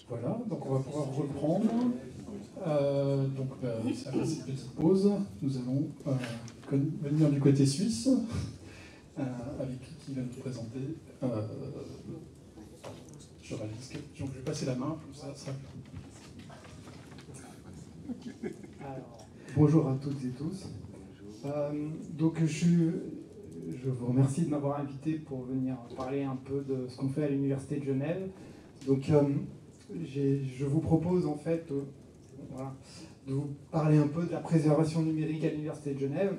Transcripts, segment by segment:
Voilà, donc on va pouvoir reprendre. C'est après cette petite pause, nous allons venir du côté suisse, avec qui va nous présenter. Je réalise que donc je vais passer la main, comme ça sera plus. Alors, bonjour à toutes et tous. Je vous remercie de m'avoir invité pour venir parler un peu de ce qu'on fait à l'Université de Genève. Donc, je vous propose en fait de vous parler un peu de la préservation numérique à l'Université de Genève,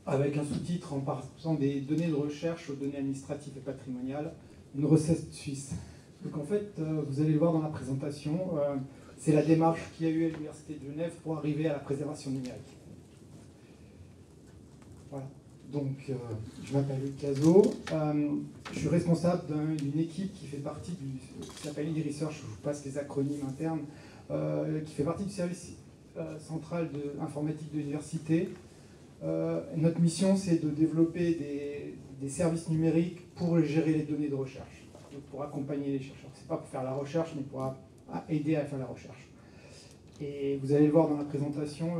avec un sous-titre en passant des données de recherche aux données administratives et patrimoniales, une recette suisse. Donc en fait, vous allez le voir dans la présentation, c'est la démarche qu'il y a eu à l'Université de Genève pour arriver à la préservation numérique. Voilà. Donc, je m'appelle Luc Cazot, je suis responsable d'une équipe qui fait partie qui s'appelle e-Research, je vous passe les acronymes internes, qui fait partie du service central informatique de l'université. Notre mission, c'est de développer des services numériques pour gérer les données de recherche, donc pour accompagner les chercheurs. Ce n'est pas pour faire la recherche, mais pour aider à faire la recherche. Et vous allez le voir dans la présentation,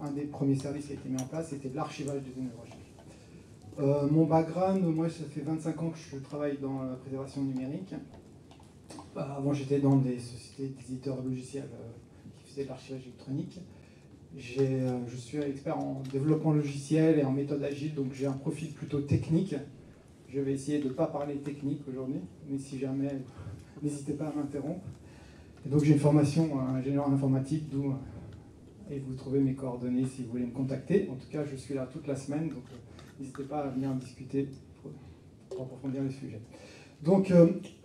un des premiers services qui a été mis en place, c'était de l'archivage des données de recherche. Mon background, moi, ça fait 25 ans que je travaille dans la préservation numérique. Avant, j'étais dans des sociétés d'éditeurs logiciels qui faisaient de l'archivage électronique. Je suis expert en développement logiciel et en méthode agile, donc j'ai un profil plutôt technique. Je vais essayer de ne pas parler technique aujourd'hui, mais si jamais, n'hésitez pas à m'interrompre. Et donc j'ai une formation ingénieur en informatique, et vous trouvez mes coordonnées si vous voulez me contacter. En tout cas, je suis là toute la semaine, donc n'hésitez pas à venir discuter pour approfondir le sujet. Donc,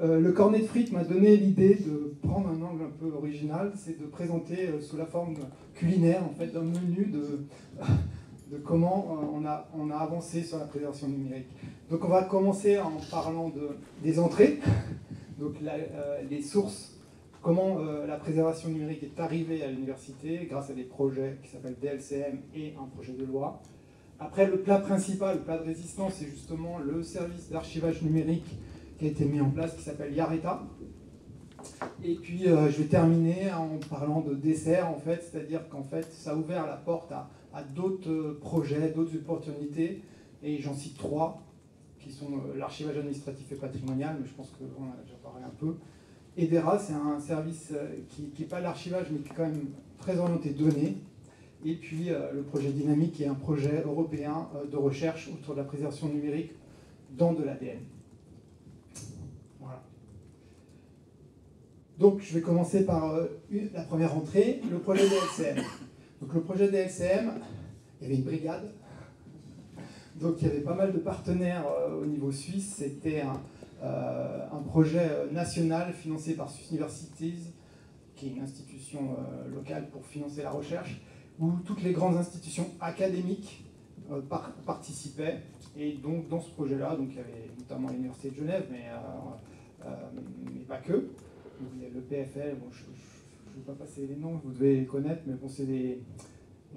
le cornet de frites m'a donné l'idée de prendre un angle un peu original, c'est de présenter sous la forme culinaire, en fait, d'un menu de comment on a avancé sur la préservation numérique. Donc, on va commencer en parlant des entrées, donc les sources, comment la préservation numérique est arrivée à l'université grâce à des projets qui s'appellent DLCM et un projet de loi. Après, le plat principal, le plat de résistance, c'est justement le service d'archivage numérique qui a été mis en place, qui s'appelle Yareta. Et puis, je vais terminer en parlant de dessert, en fait, c'est-à-dire qu'en fait, ça a ouvert la porte à d'autres projets, d'autres opportunités, et j'en cite 3, qui sont l'archivage administratif et patrimonial, mais je pense qu'on en a déjà parlé un peu. EDERA, c'est un service qui n'est pas l'archivage, mais qui est quand même très orienté données. Et puis, le projet Dynamique, qui est un projet européen de recherche autour de la préservation numérique dans de l'ADN. Voilà. Donc, je vais commencer par la première entrée, le projet DLCM. Donc, le projet DLCM, il y avait une brigade. Donc, il y avait pas mal de partenaires au niveau suisse. C'était un projet national financé par Swiss Universities, qui est une institution locale pour financer la recherche, où toutes les grandes institutions académiques participaient. Et donc, dans ce projet-là, donc, il y avait notamment l'Université de Genève, mais pas que. Donc, il y a le PFL, bon, je ne vais pas passer les noms, vous devez les connaître, mais bon, c'est les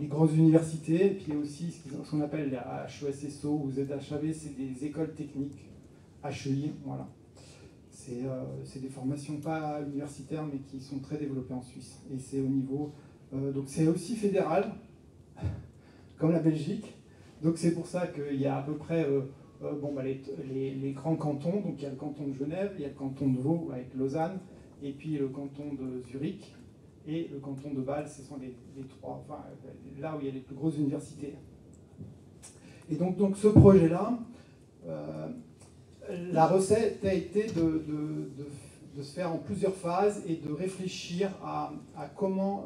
grandes universités. Et puis, il y a aussi ce qu'on appelle la HESSO ou ZHAV, c'est des écoles techniques, HEI, voilà. C'est des formations pas universitaires, mais qui sont très développées en Suisse. Et c'est au niveau... donc c'est aussi fédéral, comme la Belgique. Donc c'est pour ça qu'il y a à peu près les grands cantons. Donc il y a le canton de Genève, il y a le canton de Vaud avec Lausanne, et puis le canton de Zurich et le canton de Bâle. Ce sont les trois, enfin là où il y a les plus grosses universités. Et donc ce projet-là, la recette a été de se faire en plusieurs phases et de réfléchir à comment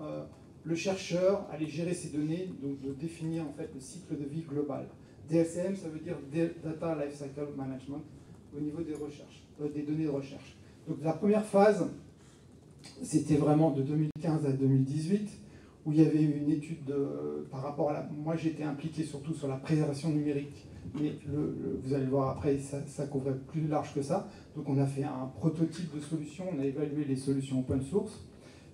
le chercheur allait gérer ses données, donc de définir en fait le cycle de vie global. DLCM, ça veut dire Data Lifecycle Management au niveau des recherches, des données de recherche. Donc la première phase, c'était vraiment de 2015 à 2018, où il y avait une étude par rapport à la... Moi, j'étais impliqué surtout sur la préservation numérique, mais vous allez voir après, ça couvrait plus large que ça. Donc on a fait un prototype de solution, on a évalué les solutions open source.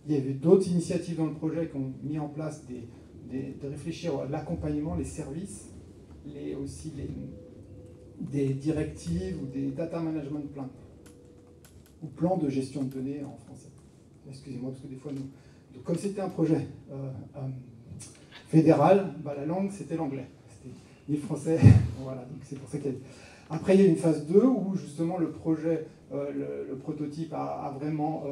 Il y avait d'autres initiatives dans le projet qui ont mis en place de réfléchir à l'accompagnement, les services, aussi des directives ou des data management plans, ou plans de gestion de données en français. excusez-moi, parce que des fois, comme c'était un projet fédéral, la langue, c'était l'anglais. C'était ni le français, voilà, donc c'est pour ça qu'il y a... Après, il y a une phase 2 où justement le projet, le prototype a vraiment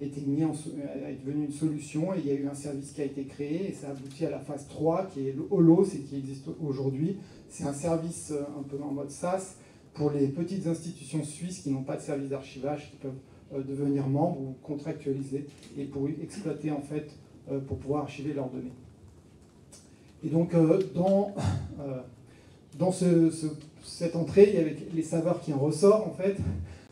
été est devenu une solution, et il y a eu un service qui a été créé, et ça a abouti à la phase 3 qui est le Holo, c'est qui existe aujourd'hui. C'est un service un peu en mode SaaS pour les petites institutions suisses qui n'ont pas de service d'archivage, qui peuvent devenir membres ou contractualiser, et pour exploiter en fait, pour pouvoir archiver leurs données. Et donc dans cette entrée, il y avait les saveurs qui en ressortent en fait,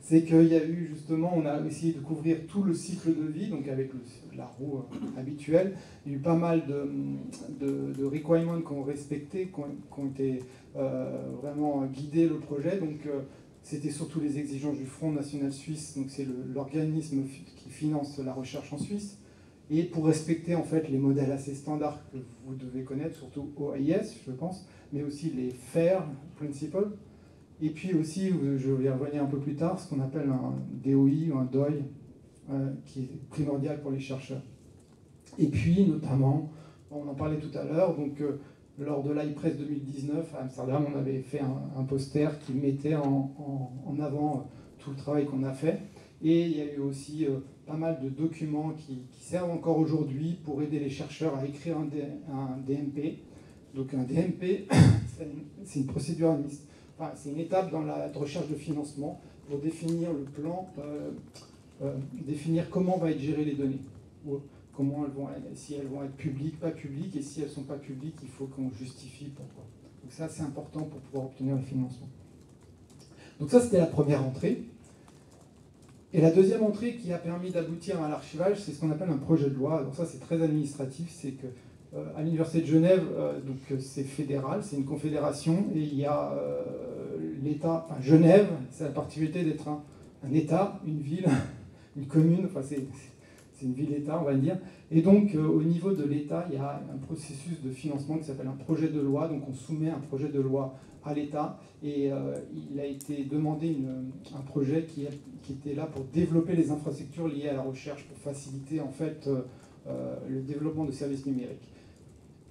c'est qu'il y a eu justement, on a essayé de couvrir tout le cycle de vie, donc avec la roue habituelle. Il y a eu pas mal de requirements qu'on respectait, qui ont été vraiment guidés le projet. Donc c'était surtout les exigences du Front National Suisse, donc c'est l'organisme qui finance la recherche en Suisse. Et pour respecter en fait les modèles assez standards que vous devez connaître, surtout OAIS, je pense, mais aussi les FAIR Principles. Et puis aussi, je vais revenir un peu plus tard, ce qu'on appelle un DOI ou un DOI, qui est primordial pour les chercheurs. Et puis, notamment, on en parlait tout à l'heure, donc lors de l'IPRES 2019 à Amsterdam, on avait fait un poster qui mettait en avant tout le travail qu'on a fait. Et il y a eu aussi pas mal de documents qui servent encore aujourd'hui pour aider les chercheurs à écrire un DMP. Donc un DMP, c'est une procédure administrative. Enfin, c'est une étape dans la recherche de financement pour définir le plan, définir comment va être gérées les données, ou comment si elles vont être publiques, pas publiques, et si elles ne sont pas publiques, il faut qu'on justifie pourquoi. Donc ça, c'est important pour pouvoir obtenir le financement. Donc ça, c'était la première entrée. Et la deuxième entrée qui a permis d'aboutir à l'archivage, c'est ce qu'on appelle un projet de loi. Donc ça, c'est très administratif, c'est que à l'Université de Genève, donc c'est fédéral, c'est une confédération, et il y a l'État, enfin Genève, c'est la particularité d'être un État, une ville, une commune, enfin c'est une ville-État, on va dire. Et donc au niveau de l'État, il y a un processus de financement qui s'appelle un projet de loi, donc on soumet un projet de loi à l'État, et il a été demandé un projet qui était là pour développer les infrastructures liées à la recherche, pour faciliter en fait le développement de services numériques.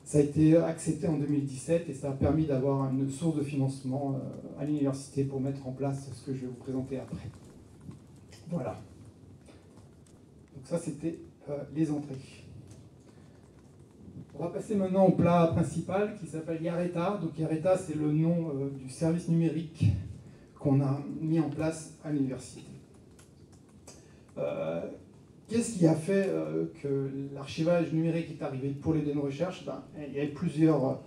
Ça a été accepté en 2017 et ça a permis d'avoir une source de financement à l'université pour mettre en place ce que je vais vous présenter après. Voilà. Donc ça, c'était les entrées. On va passer maintenant au plat principal qui s'appelle Yareta. Donc Yareta, c'est le nom du service numérique qu'on a mis en place à l'université. Qu'est-ce qui a fait que l'archivage numérique est arrivé pour les données de recherche? Il y avait plusieurs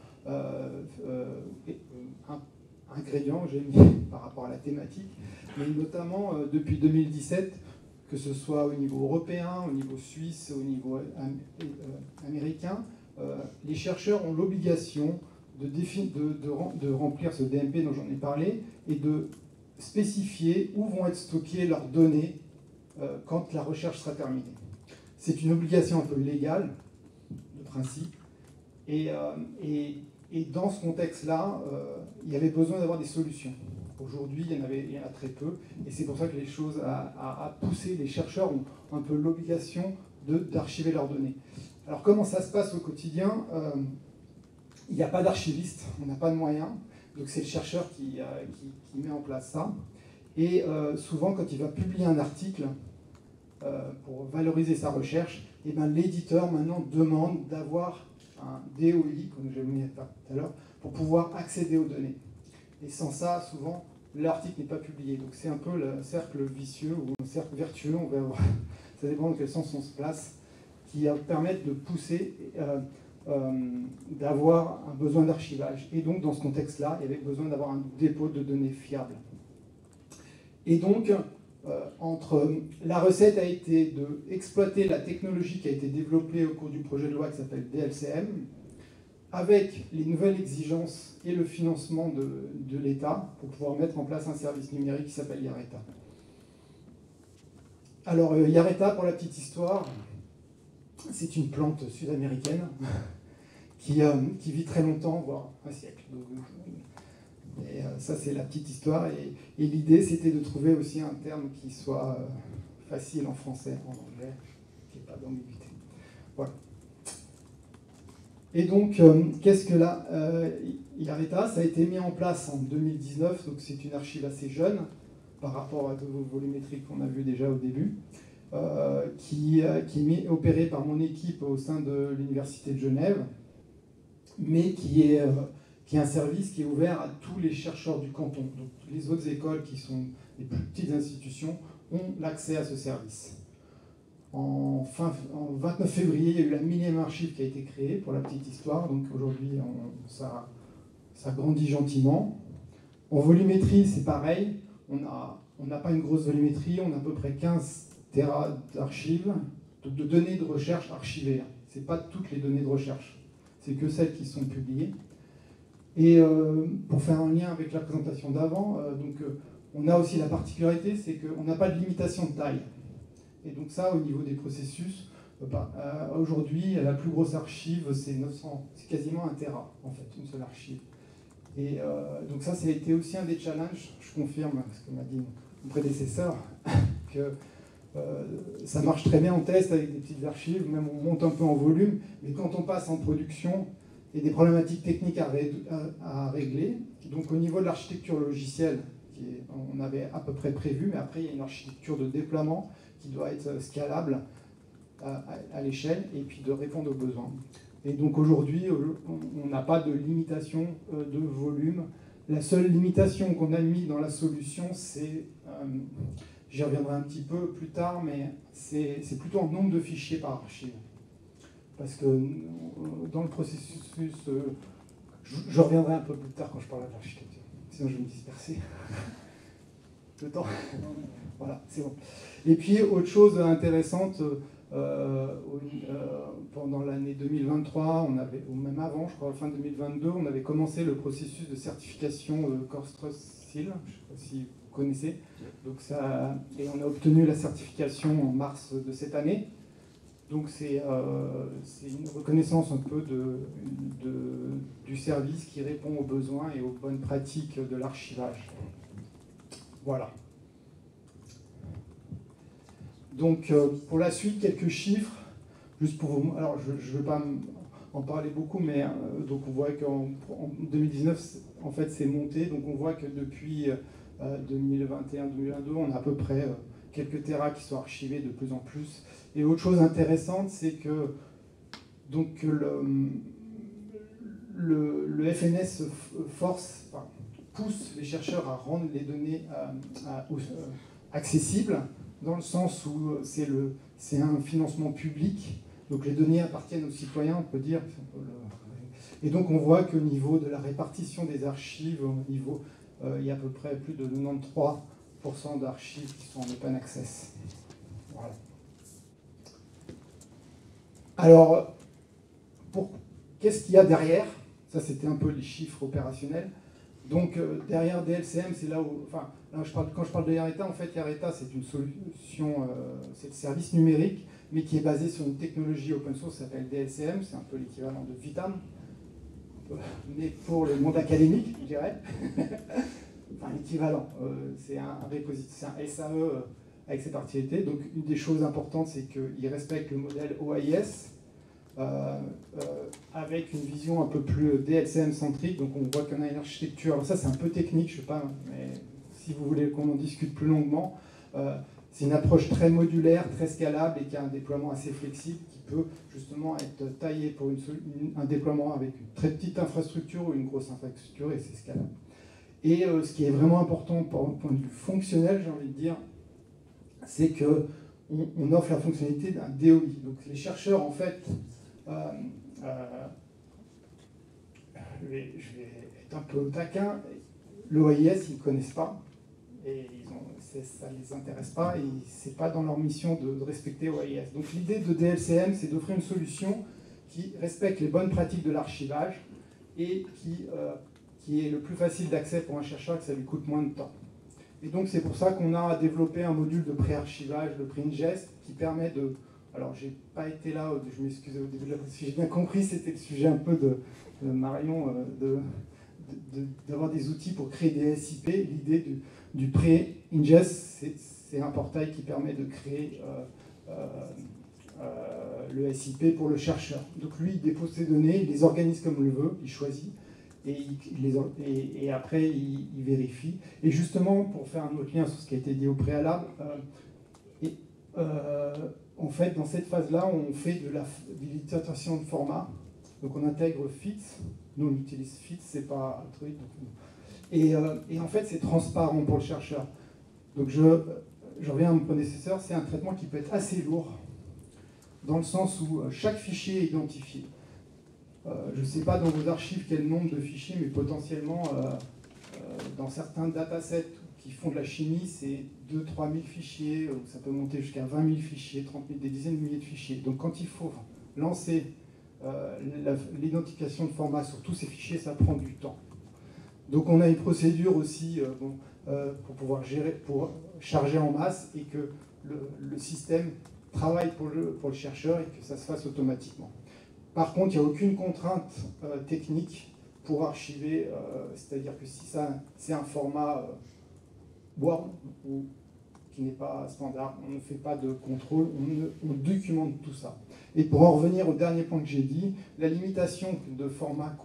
ingrédients, j'ai mis par rapport à la thématique, mais notamment depuis 2017, que ce soit au niveau européen, au niveau suisse, au niveau américain, les chercheurs ont l'obligation de remplir ce DMP dont j'en ai parlé et de spécifier où vont être stockées leurs données quand la recherche sera terminée. C'est une obligation un peu légale, de principe, et dans ce contexte-là, il y avait besoin d'avoir des solutions. Aujourd'hui, il y en a très peu, et c'est pour ça que les choses à pousser, les chercheurs ont un peu l'obligation d'archiver leurs données. Alors comment ça se passe au quotidien? Il n'y a pas d'archiviste, on n'a pas de moyens, donc c'est le chercheur qui met en place ça. Et souvent, quand il va publier un article pour valoriser sa recherche, et l'éditeur maintenant demande d'avoir un DOI, comme je l'ai dit tout à l'heure, pour pouvoir accéder aux données. Et sans ça, souvent, l'article n'est pas publié. Donc c'est un peu le cercle vicieux ou le cercle vertueux, on va voir. Ça dépend de quel sens on se place, qui permettent de pousser, d'avoir un besoin d'archivage. Et donc, dans ce contexte-là, il y avait besoin d'avoir un dépôt de données fiable. Et donc, la recette a été d'exploiter la technologie qui a été développée au cours du projet de loi qui s'appelle DLCM, avec les nouvelles exigences et le financement de l'État pour pouvoir mettre en place un service numérique qui s'appelle Yareta. Alors, Yareta, pour la petite histoire, c'est une plante sud-américaine qui vit très longtemps, voire un siècle. Et ça, c'est la petite histoire. Et l'idée, c'était de trouver aussi un terme qui soit facile en français, en anglais. qu'il n'y ait pas d'ambiguïté. Voilà. Et donc, qu'est-ce que là IARETA, ça a été mis en place en 2019, donc c'est une archive assez jeune par rapport à vos volumétriques qu'on a vu déjà au début, qui est opérée par mon équipe au sein de l'Université de Genève, mais qui est un service qui est ouvert à tous les chercheurs du canton. Donc les autres écoles qui sont les plus petites institutions ont l'accès à ce service. En 29 février, il y a eu la millième archive qui a été créée, pour la petite histoire. Donc aujourd'hui, ça grandit gentiment. En volumétrie, c'est pareil. On n'a pas une grosse volumétrie, on a à peu près 15 Tera d'archives, de données de recherche archivées. Ce n'est pas toutes les données de recherche, c'est que celles qui sont publiées. Et pour faire un lien avec la présentation d'avant, on a aussi la particularité, c'est qu'on n'a pas de limitation de taille. Et donc ça, au niveau des processus, aujourd'hui, la plus grosse archive, c'est quasiment 1 Tera, en fait, une seule archive. Et donc ça a été aussi un des challenges, je confirme ce que m'a dit mon prédécesseur, que ça marche très bien en test avec des petites archives, même on monte un peu en volume, mais quand on passe en production, il y a des problématiques techniques à régler. Donc au niveau de l'architecture logicielle, on avait à peu près prévu, mais après il y a une architecture de déploiement qui doit être scalable à l'échelle et puis de répondre aux besoins. Et donc aujourd'hui, on n'a pas de limitation de volume. La seule limitation qu'on a mis dans la solution, c'est, j'y reviendrai un petit peu plus tard, mais c'est plutôt en nombre de fichiers par archive. Parce que dans le processus, je reviendrai un peu plus tard quand je parlerai de l'architecture. Sinon je vais me disperser. Le temps. Voilà, c'est bon. Et puis, autre chose intéressante, pendant l'année 2023, ou même avant, je crois, fin 2022, on avait commencé le processus de certification Core Seal, je ne sais pas si vous connaissez. Donc et on a obtenu la certification en mars de cette année. Donc c'est une reconnaissance un peu du service qui répond aux besoins et aux bonnes pratiques de l'archivage. Voilà. Donc pour la suite, quelques chiffres, juste pour vous. Alors je ne vais pas en parler beaucoup, mais donc on voit qu'en 2019, en fait, c'est monté. Donc on voit que depuis 2021-2022, on a à peu près quelques terras qui sont archivés de plus en plus. Et autre chose intéressante, c'est que donc, le FNS pousse les chercheurs à rendre les données accessibles, dans le sens où c'est un financement public, donc les données appartiennent aux citoyens, on peut dire. Et donc on voit qu'au niveau de la répartition des archives, il y a à peu près plus de 93% d'archives qui sont en open access. Voilà. Alors, qu'est-ce qu'il y a derrière? Ça, c'était un peu les chiffres opérationnels. Donc, derrière DLCM, c'est là où... Enfin, là, quand je parle de IARETA, en fait, IARETA, c'est une solution, c'est le service numérique, mais qui est basé sur une technologie open source qui s'appelle DLCM. C'est un peu l'équivalent de Vitam, mais pour le monde académique, je dirais. Enfin, l'équivalent. C'est un SAE avec ses particularités. Donc, une des choses importantes, c'est qu'il respecte le modèle OAIS, avec une vision un peu plus DLCM-centrique. Donc, on voit qu'on a une architecture. Alors, ça, c'est un peu technique, je ne sais pas, mais si vous voulez qu'on en discute plus longuement, c'est une approche très modulaire, très scalable et qui a un déploiement assez flexible qui peut justement être taillé pour un déploiement avec une très petite infrastructure ou une grosse infrastructure, et c'est scalable. Et ce qui est vraiment important pour un point de vue fonctionnel, j'ai envie de dire, c'est qu'on offre la fonctionnalité d'un DOI. Donc les chercheurs, en fait, je vais être un peu taquin, l'OAIS, ils ne connaissent pas, et ça ne les intéresse pas, et ce n'est pas dans leur mission de respecter OAIS. Donc l'idée de DLCM, c'est d'offrir une solution qui respecte les bonnes pratiques de l'archivage et qui est le plus facile d'accès pour un chercheur, que ça lui coûte moins de temps. Et donc c'est pour ça qu'on a développé un module de pré-archivage, le pré-ingest, qui permet de... Alors j'ai pas été là, je m'excuse au début de la présentation, si j'ai bien compris, c'était le sujet un peu de Marion, d'avoir des outils pour créer des SIP. L'idée du pré-ingest, c'est un portail qui permet de créer le SIP pour le chercheur. Donc lui, il dépose ses données, il les organise comme il le veut, il choisit, et après, il vérifie. Et justement, pour faire un autre lien sur ce qui a été dit au préalable, en fait, dans cette phase-là, on fait de l'utilisation de format. Donc on intègre FITS, nous on utilise FITS, c'est pas un truc. Et en fait, c'est transparent pour le chercheur. Donc je reviens à mon prédécesseur, c'est un traitement qui peut être assez lourd, dans le sens où chaque fichier est identifié. Je ne sais pas dans vos archives quel nombre de fichiers, mais potentiellement, dans certains datasets qui font de la chimie, c'est 2-3 000 fichiers, ça peut monter jusqu'à 20 000 fichiers, 30 000, des dizaines de milliers de fichiers. Donc quand il faut lancer l'identification de format sur tous ces fichiers, ça prend du temps. Donc on a une procédure aussi pour pouvoir gérer, pour charger en masse et que le système travaille pour le chercheur et que ça se fasse automatiquement. Par contre, il n'y a aucune contrainte technique pour archiver, c'est-à-dire que si c'est un format Word ou qui n'est pas standard, on ne fait pas de contrôle, on documente tout ça. Et pour en revenir au dernier point que j'ai dit, la limitation de format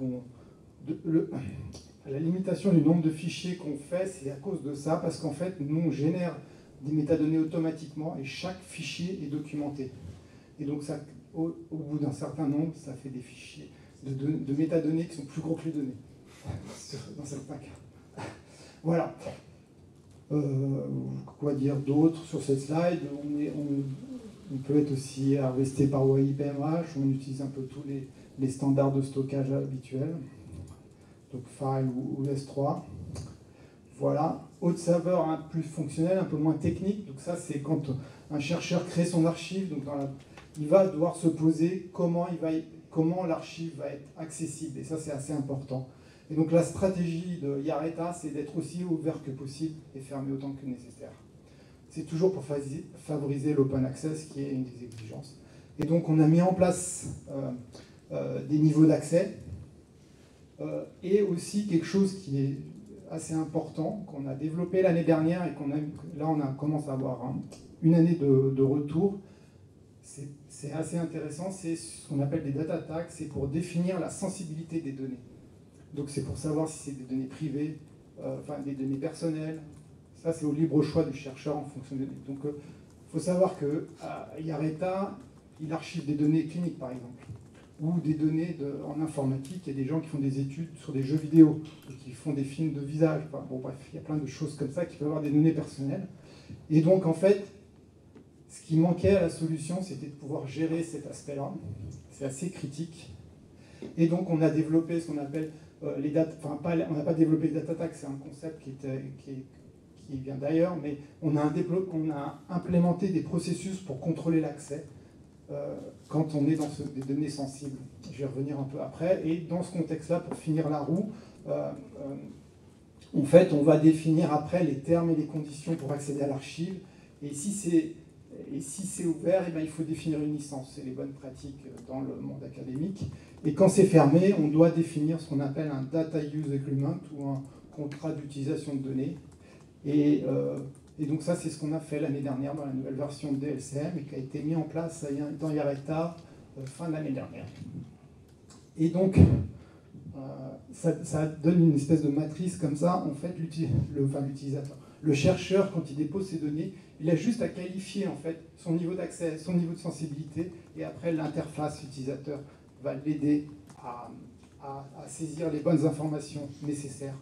la limitation du nombre de fichiers qu'on fait, c'est à cause de ça, parce qu'en fait, nous, on génère des métadonnées automatiquement et chaque fichier est documenté. Et donc, ça, au bout d'un certain nombre, ça fait des fichiers de métadonnées qui sont plus gros que les données, dans certains cas. Voilà. Quoi dire d'autre sur cette slide? On peut être aussi harvesté par OIPMH, on utilise un peu tous les standards de stockage habituels. Donc File ou S3. Voilà. Haute saveur, hein, plus fonctionnel, un peu moins technique. Donc ça, c'est quand un chercheur crée son archive. Donc il va devoir se poser comment l'archive va être accessible. Et ça, c'est assez important. Et donc la stratégie de Yareta, c'est d'être aussi ouvert que possible et fermé autant que nécessaire. C'est toujours pour favoriser l'open access, qui est une des exigences. Et donc on a mis en place des niveaux d'accès. Et aussi quelque chose qui est assez important, qu'on a développé l'année dernière et là on commence à avoir une année de retour. C'est assez intéressant, c'est ce qu'on appelle des data tags, c'est pour définir la sensibilité des données. Donc c'est pour savoir si c'est des données privées, enfin des données personnelles. Ça c'est au libre choix du chercheur en fonction des données. Donc il faut savoir que Yareta, il archive des données cliniques par exemple, ou des données en informatique. Il y a des gens qui font des études sur des jeux vidéo, ou qui font des films de visage. Enfin, bon, bref, il y a plein de choses comme ça qui peuvent avoir des données personnelles. Et donc, en fait, ce qui manquait à la solution, c'était de pouvoir gérer cet aspect-là. C'est assez critique. Et donc, on a développé ce qu'on appelle les data... Enfin, on n'a pas développé les data tags, c'est un concept qui vient d'ailleurs, mais on a implémenté des processus pour contrôler l'accès quand on est dans des données sensibles. Je vais revenir un peu après. Et dans ce contexte-là, pour finir la roue, en fait, on va définir après les termes et les conditions pour accéder à l'archive. Et si c'est ouvert, eh bien, il faut définir une licence. C'est les bonnes pratiques dans le monde académique. Et quand c'est fermé, on doit définir ce qu'on appelle un Data Use Agreement ou un contrat d'utilisation de données. Et donc ça, c'est ce qu'on a fait l'année dernière dans la nouvelle version de DLCM et qui a été mis en place dans Yareta fin de l'année dernière. Et donc, ça donne une espèce de matrice comme ça. En fait, l'utilisateur, le chercheur, quand il dépose ses données, il a juste à qualifier en fait son niveau d'accès, son niveau de sensibilité, et après l'interface utilisateur va l'aider à saisir les bonnes informations nécessaires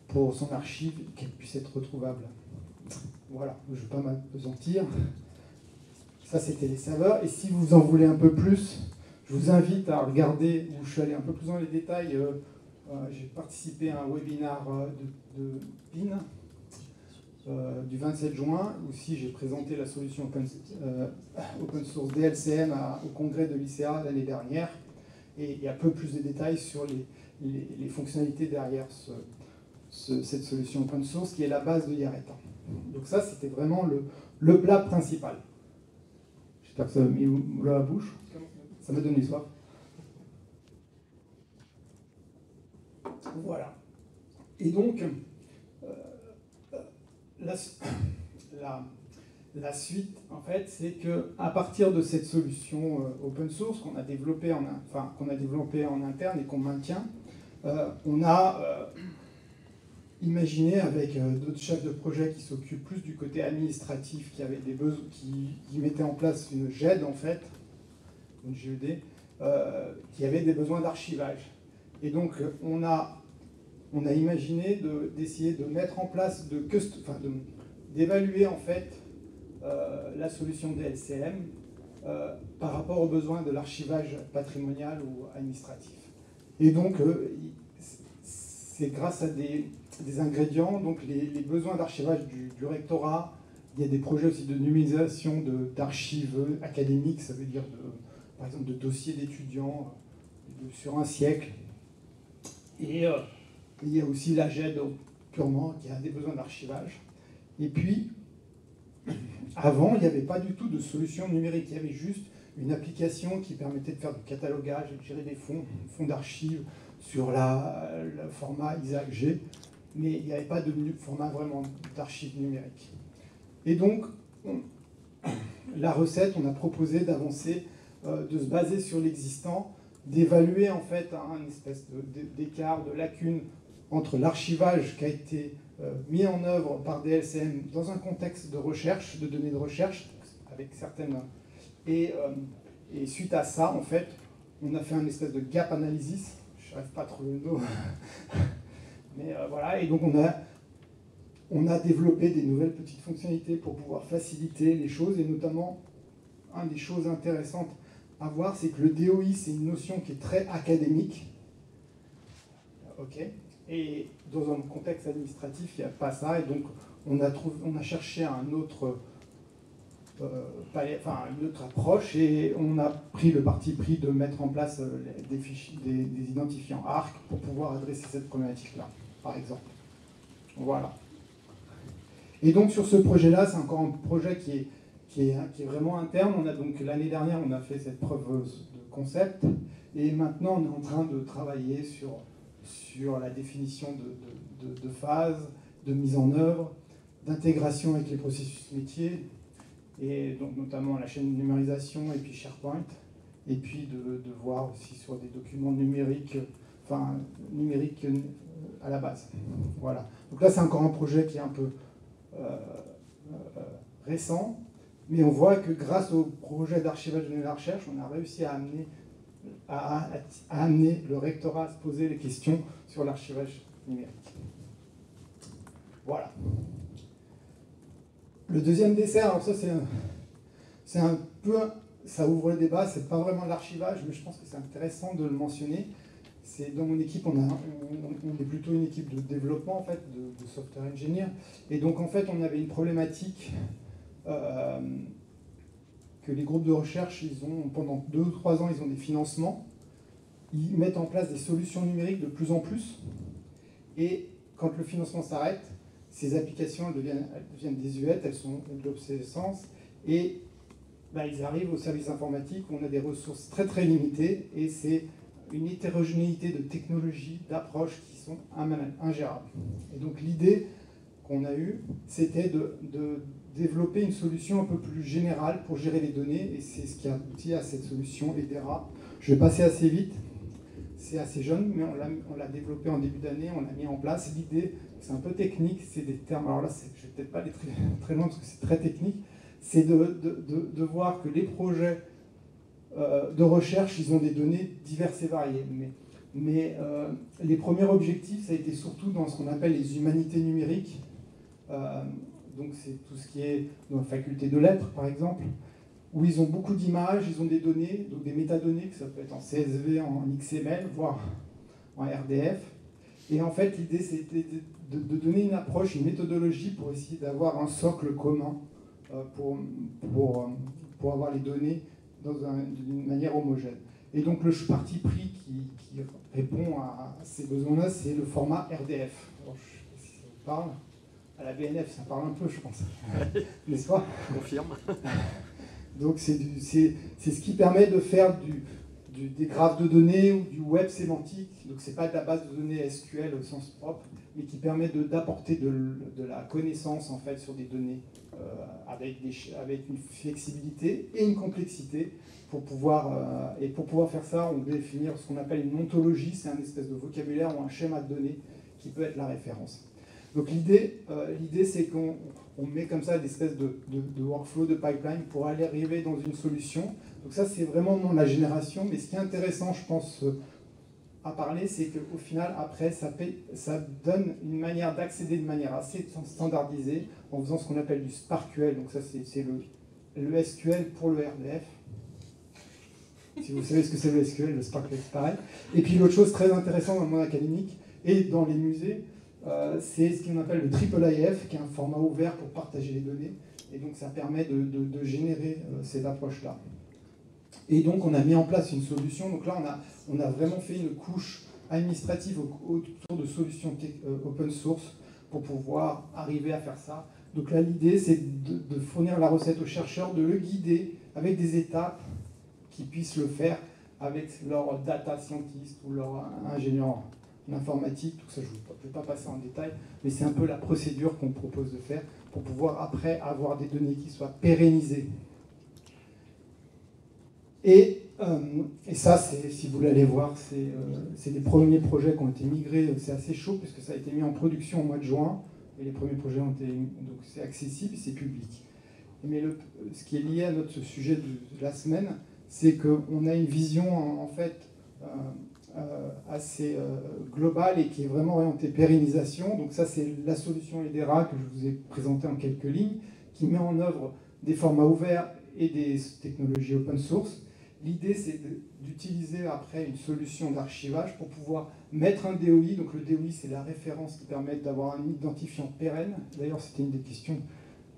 pour son archive, qu'elle puisse être retrouvable. Voilà, je ne vais pas m'apesantir. Ça, c'était les saveurs. Et si vous en voulez un peu plus, je vous invite à regarder, où je suis allé un peu plus dans les détails. J'ai participé à un webinar de PIN du 27 juin. Aussi, j'ai présenté la solution open source DLCM au congrès de l'ICA l'année dernière. Et il y a un peu plus de détails sur les fonctionnalités derrière cette solution open source qui est la base de Yareta. Donc ça, c'était vraiment le plat principal. J'espère que ça m'a mis l'eau à la bouche. Ça m'a donné soif. Voilà. Et donc, la suite, en fait, c'est qu'à partir de cette solution open source qu'on a développée en interne et qu'on maintient, on a imaginé avec d'autres chefs de projet qui s'occupent plus du côté administratif, qui avaient des besoins, qui mettaient en place une GED en fait, une GED, qui avait des besoins d'archivage. Et donc on a imaginé d'essayer de mettre en place, d'évaluer en fait la solution DLCM par rapport aux besoins de l'archivage patrimonial ou administratif. Et donc c'est grâce à des ingrédients, donc les besoins d'archivage du rectorat. Il y a des projets aussi de numérisation d'archives académiques, ça veut dire par exemple de dossiers d'étudiants sur un siècle. Et il y a aussi la GED purement qui a des besoins d'archivage. Et puis, avant, il n'y avait pas du tout de solution numérique, il y avait juste une application qui permettait de faire du catalogage et de gérer des fonds d'archives sur le format ISAC-G, mais il n'y avait pas de format vraiment d'archives numériques. Et donc, la recette, on a proposé d'avancer, de se baser sur l'existant, d'évaluer en fait un espèce d'écart, de lacune entre l'archivage qui a été mis en œuvre par DLCM dans un contexte de recherche, de données de recherche, avec certaines... Et suite à ça, en fait, on a fait un espèce de gap analysis, je n'arrive pas à trouver le mot, mais voilà, et donc on a développé des nouvelles petites fonctionnalités pour pouvoir faciliter les choses, et notamment, une des choses intéressantes à voir, c'est que le DOI, c'est une notion qui est très académique, ok, et dans un contexte administratif, il n'y a pas ça, et donc on a cherché une autre approche, et on a pris le parti pris de mettre en place des identifiants ARC pour pouvoir adresser cette problématique-là, par exemple. Voilà. Et donc sur ce projet-là, c'est encore un projet qui est vraiment interne. On a donc l'année dernière, on a fait cette preuve de concept, et maintenant on est en train de travailler sur la définition de phases, de mise en œuvre, d'intégration avec les processus métiers, et donc notamment la chaîne de numérisation et puis SharePoint, et puis de voir aussi sur des documents numériques, numériques à la base. Voilà. Donc là, c'est encore un projet qui est un peu récent, mais on voit que grâce au projet d'archivage de la recherche, on a réussi à amener le rectorat à se poser les questions sur l'archivage numérique. Voilà. Le deuxième dessert, alors ça c'est un peu, ça ouvre le débat, c'est pas vraiment de l'archivage, mais je pense que c'est intéressant de le mentionner. C'est dans mon équipe, on est plutôt une équipe de développement en fait, de software engineer, et donc en fait on avait une problématique que les groupes de recherche, pendant 2 ou 3 ans, ils ont des financements, ils mettent en place des solutions numériques de plus en plus, et quand le financement s'arrête, ces applications elles deviennent désuètes, elles sont de l'obsolescence, et ils arrivent au service informatique où on a des ressources très très limitées, et c'est une hétérogénéité de technologies, d'approches qui sont ingérables. Et donc l'idée qu'on a eue, c'était de développer une solution un peu plus générale pour gérer les données, et c'est ce qui a abouti à cette solution EDERA. Je vais passer assez vite, c'est assez jeune, mais on l'a développé en début d'année, on l'a mis en place. L'idée, c'est un peu technique, c'est des termes, alors là, je ne vais peut-être pas aller très loin parce que c'est très technique, c'est de voir que les projets de recherche, ils ont des données diverses et variées. Mais les premiers objectifs, ça a été surtout dans ce qu'on appelle les humanités numériques. Donc c'est tout ce qui est dans la faculté de lettres, par exemple, où ils ont beaucoup d'images, ils ont des données, donc des métadonnées, que ça peut être en CSV, en XML, voire en RDF. Et en fait, l'idée, c'était de donner une approche, une méthodologie pour essayer d'avoir un socle commun pour avoir les données d'une manière homogène. Et donc le parti pris qui répond à ces besoins-là, c'est le format RDF. Alors, je ne sais pas si ça vous parle. À la BNF, ça parle un peu, je pense. N'est-ce pas ? Je confirme. Donc c'est ce qui permet de faire des graphes de données ou du web sémantique. Donc c'est pas de la base de données SQL au sens propre, mais qui permet d'apporter de la connaissance en fait sur des données avec une flexibilité et une complexité. Pour pouvoir faire ça, on peut définir ce qu'on appelle une ontologie, c'est un espèce de vocabulaire ou un schéma de données qui peut être la référence. Donc l'idée c'est qu'on met comme ça des espèces de workflow, de pipeline pour aller arriver dans une solution. Donc ça c'est vraiment la génération, mais ce qui est intéressant je pense à parler, c'est qu'au final après ça donne une manière d'accéder de manière assez standardisée en faisant ce qu'on appelle du SparkQL. Donc ça c'est le SQL pour le RDF. Si vous savez ce que c'est le SQL, le SparkQL c'est pareil. Et puis l'autre chose très intéressante dans le monde académique et dans les musées, c'est ce qu'on appelle le IIIF, qui est un format ouvert pour partager les données. Et donc ça permet de générer cette approche-là. Et donc on a mis en place une solution. Donc là on a vraiment fait une couche administrative autour de solutions open source pour pouvoir arriver à faire ça. Donc là l'idée c'est de fournir la recette aux chercheurs, de le guider avec des étapes qui puissent le faire avec leur data scientist ou leur ingénieur en informatique. Tout ça, je ne vais pas passer en détail, mais c'est un peu la procédure qu'on propose de faire pour pouvoir après avoir des données qui soient pérennisées. Et ça, si vous voulez aller voir, c'est des premiers projets qui ont été migrés. C'est assez chaud puisque ça a été mis en production au mois de juin. Et les premiers projets ont été... Donc c'est accessible, c'est public. Mais ce qui est lié à notre sujet de la semaine, c'est qu'on a une vision en fait assez globale et qui est vraiment orientée pérennisation. Donc ça c'est la solution EDERA que je vous ai présentée en quelques lignes, qui met en œuvre des formats ouverts et des technologies open source. L'idée c'est d'utiliser après une solution d'archivage pour pouvoir mettre un DOI. Donc le DOI c'est la référence qui permet d'avoir un identifiant pérenne. D'ailleurs c'était une des questions.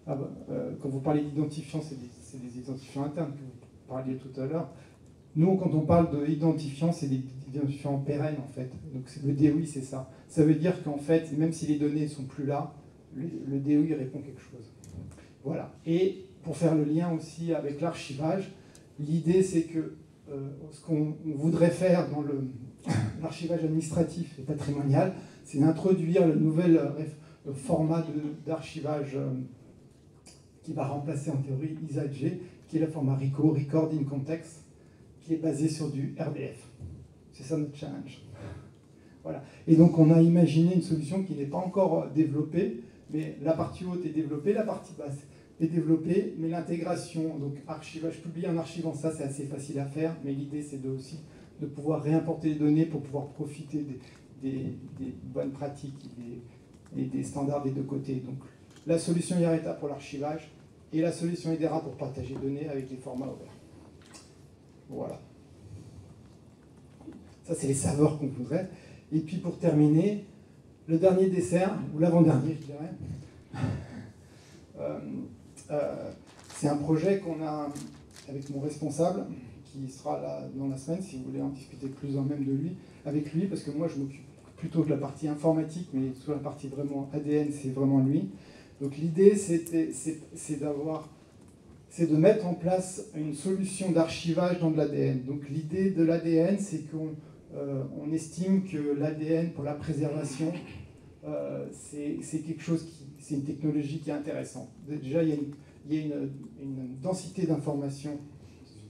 Quand vous parlez d'identifiants, c'est des identifiants internes que vous parliez tout à l'heure. Nous, quand on parle d'identifiants, c'est des identifiants pérennes, en fait. Donc le DOI, c'est ça. Ça veut dire qu'en fait, même si les données ne sont plus là, le DOI répond quelque chose. Voilà. Et pour faire le lien aussi avec l'archivage, l'idée, c'est que ce qu'on voudrait faire dans l'archivage administratif et patrimonial, c'est d'introduire le nouvel format d'archivage qui va remplacer en théorie ISAG, qui est le format RICO, Record in Context, qui est basé sur du RDF. C'est ça notre challenge. Voilà. Et donc on a imaginé une solution qui n'est pas encore développée, mais la partie haute est développée, la partie basse est développée, mais l'intégration, donc archivage, publier en archivant ça, c'est assez facile à faire, mais l'idée c'est aussi de pouvoir réimporter les données pour pouvoir profiter des bonnes pratiques et des standards des deux côtés. Donc la solution IARETA pour l'archivage et la solution EDERA pour partager les données avec les formats ouverts. Voilà. Ça, c'est les saveurs qu'on voudrait. Et puis, pour terminer, le dernier dessert, ou l'avant-dernier, je dirais, c'est un projet qu'on a avec mon responsable, qui sera là dans la semaine, si vous voulez en discuter plus en même de lui, avec lui, parce que moi, je m'occupe plutôt de la partie informatique, mais sur la partie vraiment ADN, c'est vraiment lui. Donc l'idée, c'est de mettre en place une solution d'archivage dans de l'ADN. Donc l'idée de l'ADN, c'est qu'on estime que l'ADN, pour la préservation, c'est quelque chose c'est une technologie qui est intéressante. Déjà, il y a une densité d'informations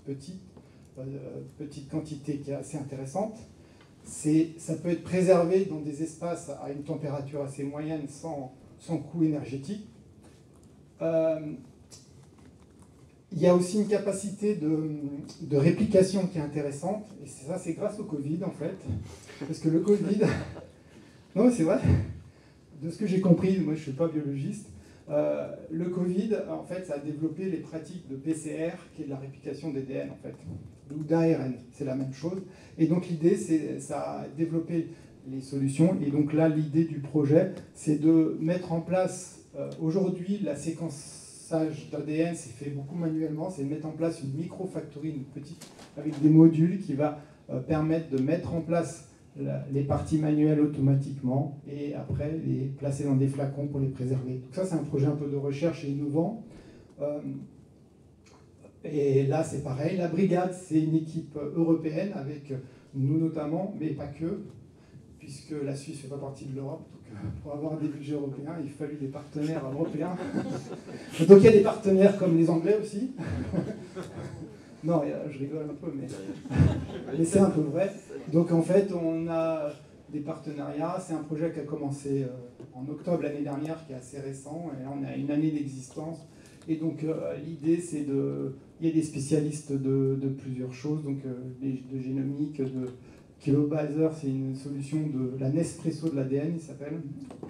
petite quantité qui est assez intéressante. Ça peut être préservé dans des espaces à une température assez moyenne sans coût énergétique. Il y a aussi une capacité de réplication qui est intéressante, et ça c'est grâce au Covid en fait, parce que le Covid, non mais c'est vrai, de ce que j'ai compris, moi je ne suis pas biologiste, le Covid en fait ça a développé les pratiques de PCR qui est de la réplication d'ADN en fait, ou d'ARN, c'est la même chose, et donc l'idée c'est ça a développé les solutions, et donc là l'idée du projet c'est de mettre en place aujourd'hui la séquence d'ADN, c'est fait beaucoup manuellement, c'est de mettre en place une microfactory, une petite, avec des modules qui va permettre de mettre en place les parties manuelles automatiquement et après les placer dans des flacons pour les préserver. Donc ça c'est un projet un peu de recherche et innovant. Et là c'est pareil, la brigade c'est une équipe européenne avec nous notamment, mais pas que, puisque la Suisse ne fait pas partie de l'Europe. Donc, pour avoir des budgets européens, il fallut des partenaires européens. Donc il y a des partenaires comme les Anglais aussi. Non, je rigole un peu, mais c'est un peu vrai. Donc en fait, on a des partenariats. C'est un projet qui a commencé en octobre l'année dernière, qui est assez récent. Et là, on a une année d'existence. Et donc l'idée, c'est de... Il y a des spécialistes de plusieurs choses, donc de génomique, de KiloBaser, c'est une solution de la Nespresso de l'ADN, il s'appelle.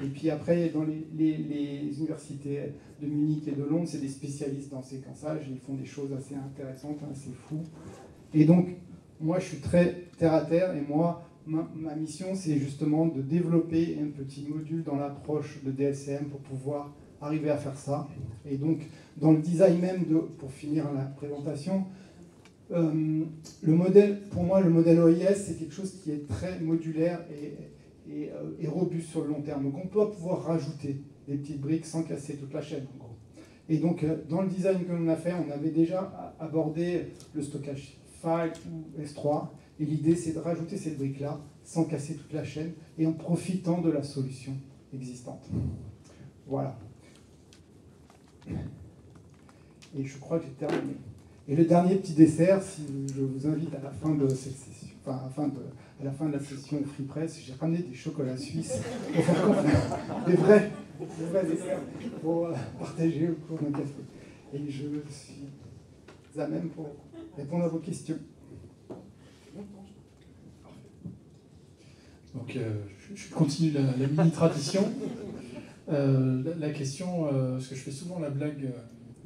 Et puis après, dans les universités de Munich et de Londres, c'est des spécialistes dans séquençage. Ils font des choses assez intéressantes, assez fous. Et donc, moi, je suis très terre à terre. Et moi, ma mission, c'est justement de développer un petit module dans l'approche de DLCM pour pouvoir arriver à faire ça. Et donc, dans le design même, pour finir la présentation, le modèle, pour moi, le modèle OIS, c'est quelque chose qui est très modulaire et robuste sur le long terme. Donc, on peut pouvoir rajouter des petites briques sans casser toute la chaîne, en gros. Et donc, dans le design que l'on a fait, on avait déjà abordé le stockage file ou S3. Et l'idée, c'est de rajouter cette brique-là sans casser toute la chaîne et en profitant de la solution existante. Voilà. Et je crois que j'ai terminé. Et le dernier petit dessert, si je vous invite à la fin de cette session, enfin à la fin de la session Free Press, j'ai ramené des chocolats suisses pour faire confiance, des vrais desserts pour partager au cours d'un café. Et je suis à même pour répondre à vos questions. Donc je continue la mini-tradition. La question, parce que je fais souvent la blague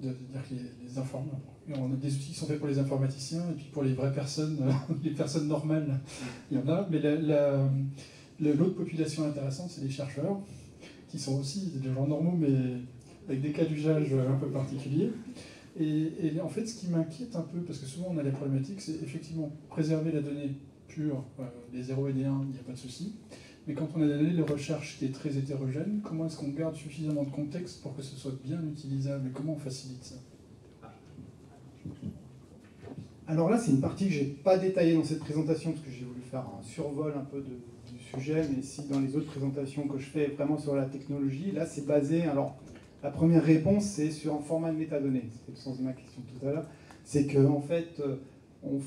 de dire que on a des outils qui sont faits pour les informaticiens et puis pour les vraies personnes, les personnes normales, il y en a. Mais l'autre population intéressante, c'est les chercheurs, qui sont aussi des gens normaux, mais avec des cas d'usage un peu particuliers. Et en fait, ce qui m'inquiète un peu, parce que souvent on a les problématiques, c'est effectivement préserver la donnée pure, les 0 et les 1, il n'y a pas de souci. Mais quand on a des données de recherche qui est très hétérogène, comment est-ce qu'on garde suffisamment de contexte pour que ce soit bien utilisable et comment on facilite ça? Alors là, c'est une partie que je n'ai pas détaillée dans cette présentation parce que j'ai voulu faire un survol un peu du sujet, mais si dans les autres présentations que je fais vraiment sur la technologie, là c'est basé, alors la première réponse c'est sur un format de métadonnées, c'était le sens de ma question tout à l'heure, c'est qu'en fait on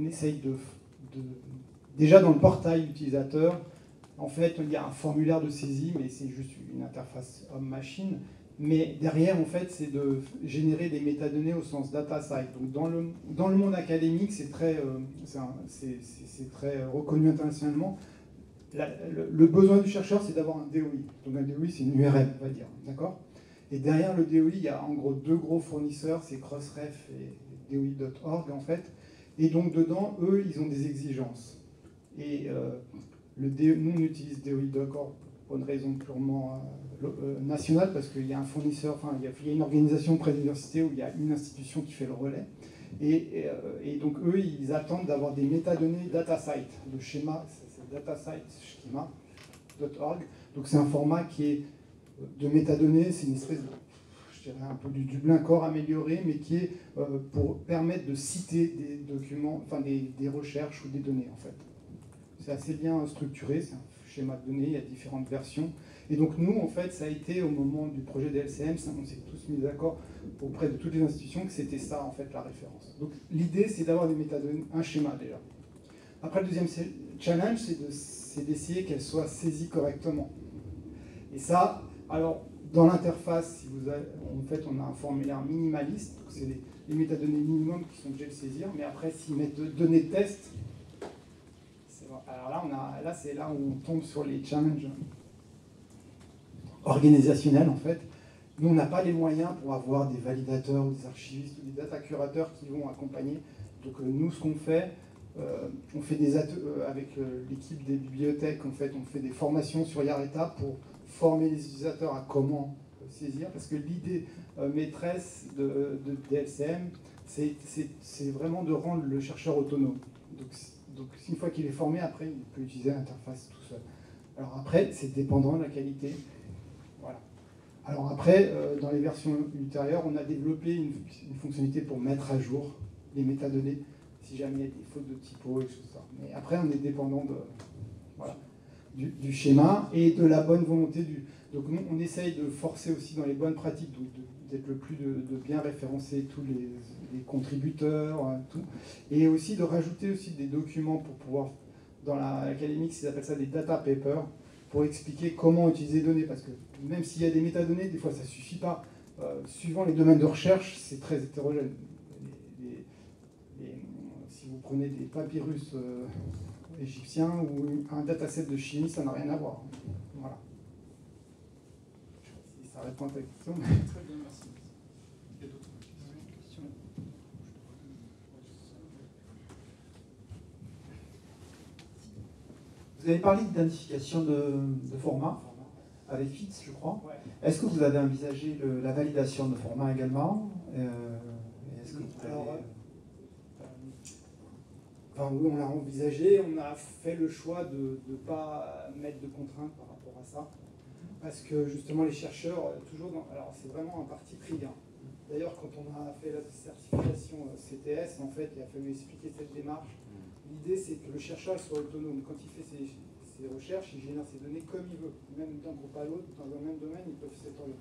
essaye déjà dans le portail utilisateur, en fait il y a un formulaire de saisie, mais c'est juste une interface homme-machine. Mais derrière, en fait, c'est de générer des métadonnées au sens data site. Donc, dans le monde académique, c'est très reconnu internationalement. Le besoin du chercheur, c'est d'avoir un DOI. Donc, un DOI, c'est une URL, on va dire. D'accord ? Et derrière le DOI, il y a en gros deux gros fournisseurs, c'est Crossref et DOI.org, en fait. Et donc, dedans, eux, ils ont des exigences. Et nous, on utilise DOI.org pour une raison purement nationale, parce qu'il y a un fournisseur, enfin, il y a une organisation près de l'université où il y a une institution qui fait le relais. Et donc, eux, ils attendent d'avoir des métadonnées datasite. Le schéma, c'est datasite.schema.org. Donc, c'est un format qui est de métadonnées, c'est une espèce de, je dirais, un peu du Dublin Core amélioré, mais qui est pour permettre de citer des documents, enfin, des recherches ou des données, en fait. C'est assez bien structuré, c'est un schéma de données, il y a différentes versions. Et donc nous, en fait, ça a été au moment du projet DLCM, on s'est tous mis d'accord auprès de toutes les institutions que c'était ça, en fait, la référence. Donc l'idée, c'est d'avoir des métadonnées, un schéma déjà. Après, le deuxième challenge, c'est d'essayer qu'elles soient saisies correctement. Et ça, alors, dans l'interface, en fait, on a un formulaire minimaliste, c'est les métadonnées minimum qui sont déjà le saisir, mais après, s'ils mettent données de test, alors là, c'est là où on tombe sur les challenges organisationnels, en fait. Nous, on n'a pas les moyens pour avoir des validateurs ou des archivistes ou des data curateurs qui vont accompagner. Donc nous, ce qu'on fait, on fait des avec l'équipe des bibliothèques, en fait, on fait des formations sur Yareta pour former les utilisateurs à comment saisir, parce que l'idée maîtresse de DLCM, c'est vraiment de rendre le chercheur autonome. Donc une fois qu'il est formé, après, il peut utiliser l'interface tout seul. Alors après, c'est dépendant de la qualité. Voilà. Alors après, dans les versions ultérieures, on a développé une fonctionnalité pour mettre à jour les métadonnées, si jamais il y a des fautes de typo et tout ça. Mais après, on est dépendant de... Voilà. du schéma et de la bonne volonté du... Donc nous, on essaye de forcer aussi dans les bonnes pratiques, d'être le plus de bien référencer tous les contributeurs, tout, et aussi de rajouter aussi des documents pour pouvoir, dans l'académique, ils appellent ça des data papers, pour expliquer comment utiliser les données, parce que même s'il y a des métadonnées, des fois ça ne suffit pas. Suivant les domaines de recherche, c'est très hétérogène. Si vous prenez des papyrus égyptiens ou un dataset de chimie, ça n'a rien à voir. Voilà. Si ça répond à ta question. Très bien, merci. Il y a d'autres questions? Vous avez parlé d'identification de format avec FITS, je crois. Ouais. Est-ce que vous avez envisagé la validation de format également? Est-ce que vous avez... Enfin, oui, on l'a envisagé, on a fait le choix de ne pas mettre de contraintes par rapport à ça, parce que justement les chercheurs, toujours alors c'est vraiment un parti pris. Hein. D'ailleurs, quand on a fait la certification CTS, en fait, il a fallu expliquer cette démarche. L'idée, c'est que le chercheur soit autonome. Quand il fait ses recherches, il génère ses données comme il veut. Même d'un groupe à l'autre, dans un même domaine, ils peuvent s'étendre.